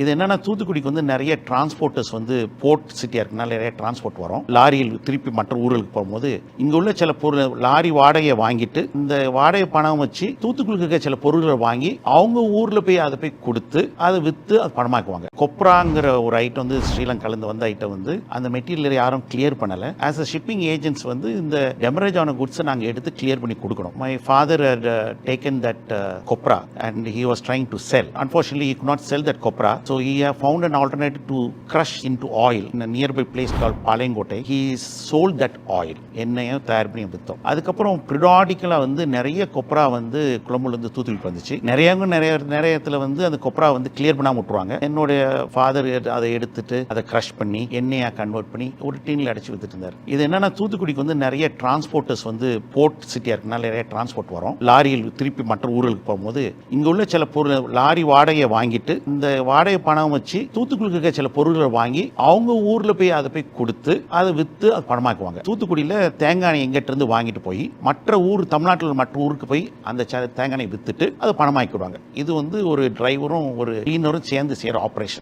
இது என்னன்னா தூத்துக்குடிக்கு வந்து நிறைய டிரான்ஸ்போர்ட்டர்ஸ் வந்து போர்ட் சிட்டியாக இருக்கனால நிறைய டிரான்ஸ்போர்ட் வரும். லாரியில் திருப்பி மற்ற ஊர்களுக்கு போகும்போது இங்கே உள்ள சில பொருள் லாரி வாடகையை வாங்கிட்டு இந்த வாடகை பணம் வச்சு தூத்துக்குடிக்கு இருக்க சில பொருள்களை வாங்கி அவங்க ஊரில் போய் அதை போய் கொடுத்து அதை விற்று அது பணமாக்குவாங்க. கொப்ராங்கிற ஒரு ஐட்டம் வந்து ஸ்ரீலங்காலேருந்து வந்த ஐட்டம் வந்து அந்த மெட்டீரியல் யாரும் கிளியர் பண்ணலை. ஆஸ் அ ஷிப்பிங் ஏஜென்ட்ஸ் வந்து இந்த டெமரேஜ் ஆன குட்ஸை நாங்கள் எடுத்து கிளியர் பண்ணி கொடுக்கணும். My father had taken that copra and he was trying to sell. Unfortunately, he could not sell that copra. So he found an alternative to crush into oil in a nearby place called Palengotai. He sold that oil. எண்ணெயும் தயார் பண்ணி விற்றோம். அதுக்கப்புறம் ப்ரிடாடிக்கலாக வந்து நிறைய cobra வந்து குளம்புலேருந்து தூத்துக்குடி வந்துச்சு. நிறையத்தில் வந்து அந்த கொப்ரா வந்து கிளியர் பண்ணாமல் விட்டுருவாங்க. என்னுடைய ஃபாதர் அதை எடுத்துட்டு அதை க்ரஷ் பண்ணி எண்ணெயாக கன்வெர்ட் பண்ணி ஒரு டீனில் அடிச்சு வித்துட்டு இருந்தார். இது என்னன்னா தூத்துக்குடிக்கு வந்து நிறைய டிரான்ஸ்போர்ட்டர்ஸ் வந்து போர்ட் சிட்டியாக இருக்கனால நிறைய டிரான்ஸ்போர்ட் வரும். லாரியில் திருப்பி மற்ற ஊர்களுக்கு போகும்போது இங்கே உள்ள சில பொருள் லாரி வாடகையை வாங்கிட்டு இந்த வாடகை பணம் வச்சு தூத்துக்குடிக்கு இருக்க சில பொருள்களை வாங்கி அவங்க ஊர்ல போய் அதை போய் கொடுத்து அதை விற்று அது பணமாக்குவாங்க. தூத்துக்குடியில் தேங்காய் எங்கிட்ட இருந்து வாங்கிட்டு போய் மற்ற ஊர் தமிழ்நாட்டில் மற்ற ஊருக்கு போய் அந்த தேங்காயை வித்துட்டு அதை பணமாக்கிடுவாங்க. இது வந்து ஒரு டிரைவரும் ஒரு கிளீனரும் சேர்ந்து செய்யற ஆபரேஷன்.